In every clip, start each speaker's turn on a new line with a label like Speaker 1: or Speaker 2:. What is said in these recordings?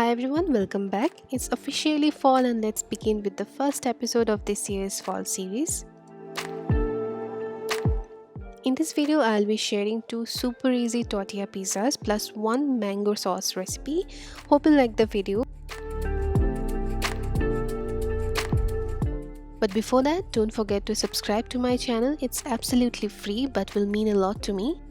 Speaker 1: Hi everyone, welcome back. It's officially fall and let's begin with the first episode of this year's fall series. In this video, I'll be sharing two super easy tortilla pizzas plus one mango sauce recipe. Hope you like the video. But before that, don't forget to subscribe to my channel. It's absolutely free but will mean a lot to me.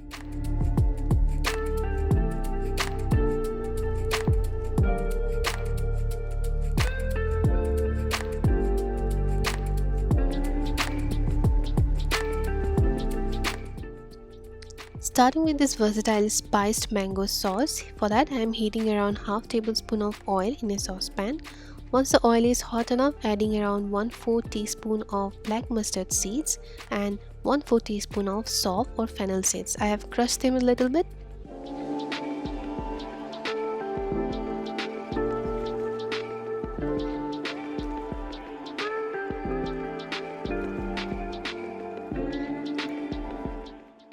Speaker 1: Starting with this versatile spiced mango sauce, for that I am heating around half tablespoon of oil in a saucepan. Once the oil is hot enough, adding around 1/4 teaspoon of black mustard seeds and 1/4 teaspoon of saw or fennel seeds. I have crushed them a little bit.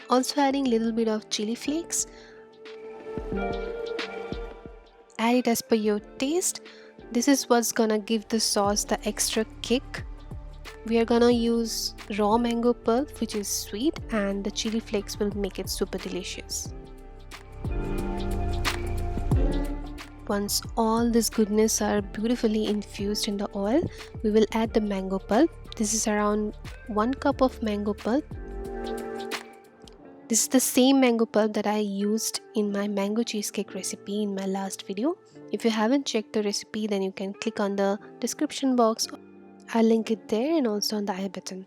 Speaker 1: Also adding little bit of chili flakes. Add it as per your taste. This is what's gonna give the sauce the extra kick. We are gonna use raw mango pulp, which is sweet, and the chili flakes will make it super delicious. Once all this goodness are beautifully infused in the oil, we will add the mango pulp. This is around 1 cup of mango pulp. This is the same mango pulp that I used in my mango cheesecake recipe in my last video. If you haven't checked the recipe, then you can click on the description box. I'll link it there and also on the I button.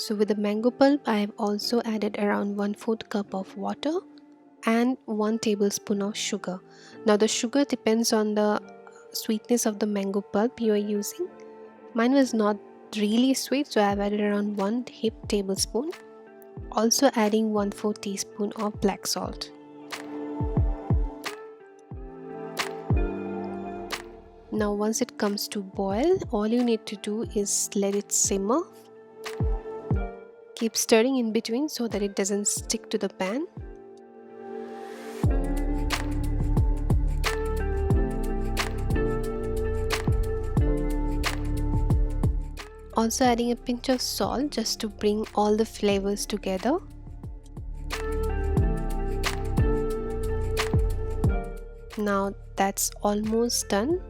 Speaker 1: So with the mango pulp, I have also added around 1/4 cup of water and 1 tablespoon of sugar. Now the sugar depends on the sweetness of the mango pulp you are using. Mine was not really sweet, so I have added around 1 heaped tablespoon. Also adding 1/4 teaspoon of black salt. Now once it comes to boil, all you need to do is let it simmer. Keep stirring in between so that it doesn't stick to the pan. Also adding a pinch of salt just to bring all the flavors together. Now that's almost done.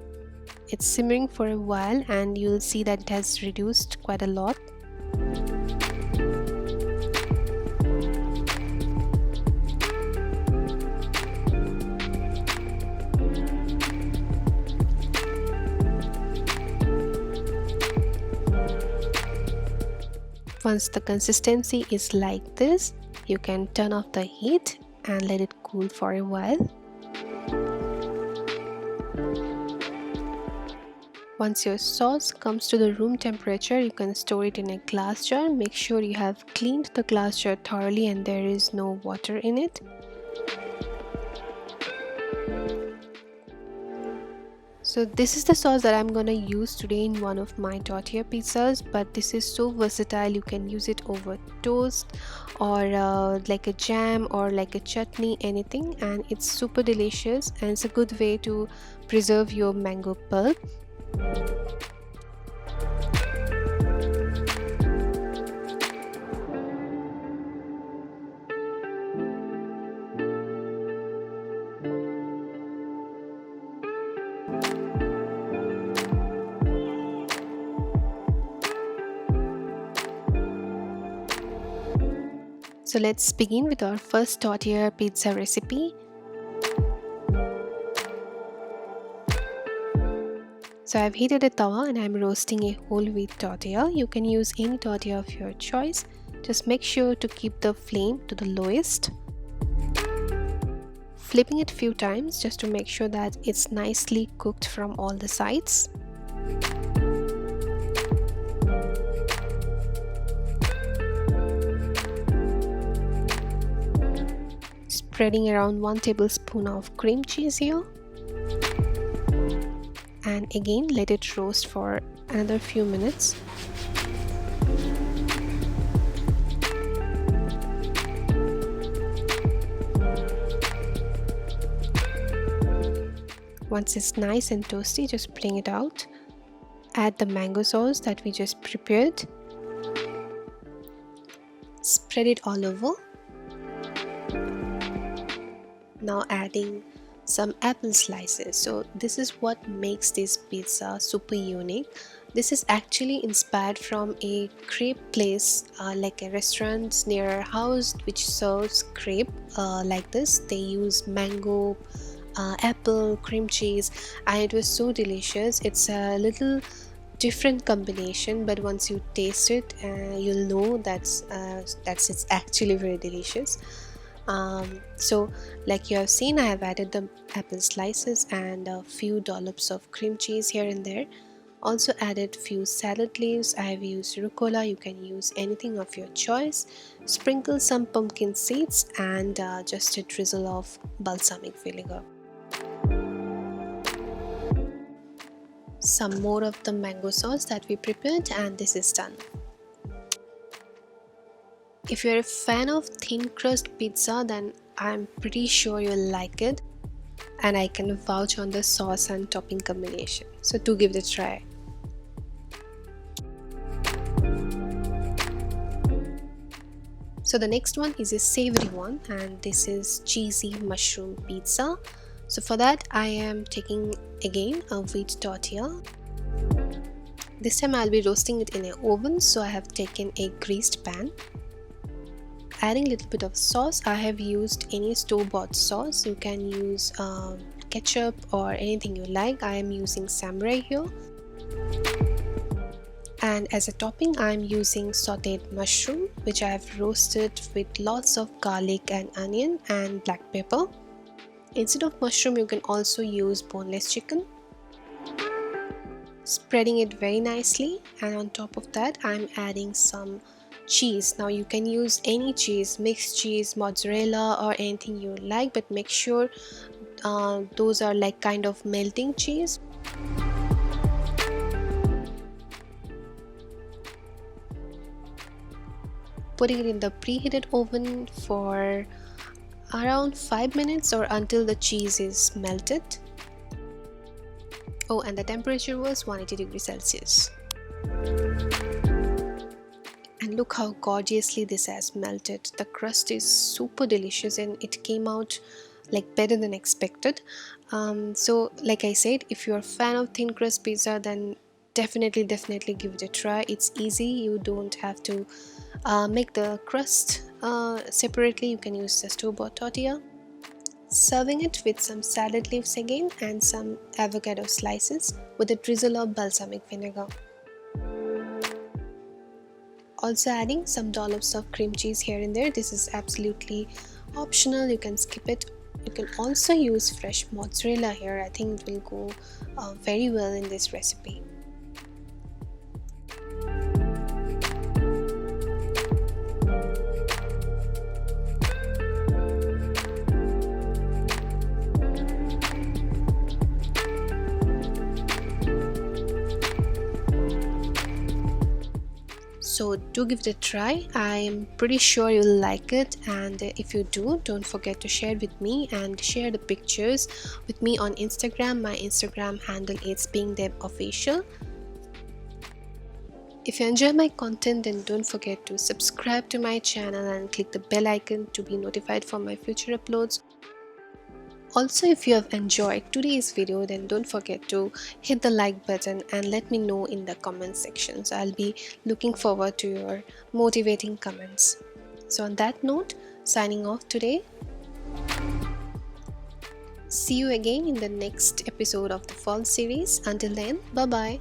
Speaker 1: It's simmering for a while and you'll see that it has reduced quite a lot. Once the consistency is like this, you can turn off the heat and let it cool for a while. Once your sauce comes to the room temperature, you can store it in a glass jar. Make sure you have cleaned the glass jar thoroughly and there is no water in it. So this is the sauce that I'm gonna use today in one of my tortilla pizzas, but this is so versatile. You can use it over toast or like a jam or like a chutney, anything, and it's super delicious and it's a good way to preserve your mango pulp. So let's begin with our first tortilla pizza recipe. So I've heated a tawa and I'm roasting a whole wheat tortilla. You can use any tortilla of your choice. Just make sure to keep the flame to the lowest. Flipping it a few times just to make sure that it's nicely cooked from all the sides. Spreading around 1 tablespoon of cream cheese here. And again let it roast for another few minutes. Once it's nice and toasty, just bring it out. Add the mango sauce that we just prepared. Spread it all over. Now adding some apple slices. So this is what makes this pizza super unique. This is actually inspired from a crepe place, like a restaurant near our house which serves crepe like this. They use mango, apple, cream cheese, and it was so delicious. It's a little different combination, but once you taste it, you'll know that's it's actually very delicious. So like you have seen, I have added the apple slices and a few dollops of cream cheese here and there. Also added few salad leaves. I have used rucola, you can use anything of your choice. Sprinkle some pumpkin seeds and just a drizzle of balsamic vinegar. Some more of the mango sauce that we prepared, and this is done. If you're a fan of thin crust pizza, then I'm pretty sure you'll like it, and I can vouch on the sauce and topping combination, so do give it a try. So the next one is a savory one, and this is cheesy mushroom pizza. So for that I am taking again a wheat tortilla. This time I'll be roasting it in an oven, so I have taken a greased pan. Adding a little bit of sauce. I have used any store-bought sauce. You can use ketchup or anything you like. I am using samurai here. And as a topping I am using sauteed mushroom, which I have roasted with lots of garlic and onion and black pepper. Instead of mushroom, you can also use boneless chicken. Spreading it very nicely, and on top of that I'm adding some cheese. Now you can use any cheese, mixed cheese, mozzarella, or anything you like, but make sure those are like kind of melting cheese. Putting it in the preheated oven for around 5 minutes or until the cheese is melted. Oh, and the temperature was 180 degrees Celsius. And look how gorgeously this has melted. The crust is super delicious and it came out like better than expected. So like I said, if you're a fan of thin crust pizza, then definitely give it a try. It's easy. You don't have to make the crust separately. You can use the store-bought tortilla. Serving it with some salad leaves again and some avocado slices with a drizzle of balsamic vinegar. Also adding some dollops of cream cheese here and there. This is absolutely optional, you can skip it. You can also use fresh mozzarella here. I think it will go very well in this recipe. So do give it a try. I'm pretty sure you'll like it, and if you do, don't forget to share with me and share the pictures with me on Instagram. My Instagram handle is BeingDeb official. If you enjoy my content, then don't forget to subscribe to my channel and click the bell icon to be notified for my future uploads. Also, if you have enjoyed today's video, then don't forget to hit the like button and let me know in the comment section. So I'll be looking forward to your motivating comments. So on that note, signing off today. See you again in the next episode of the fall series. Until then, bye bye.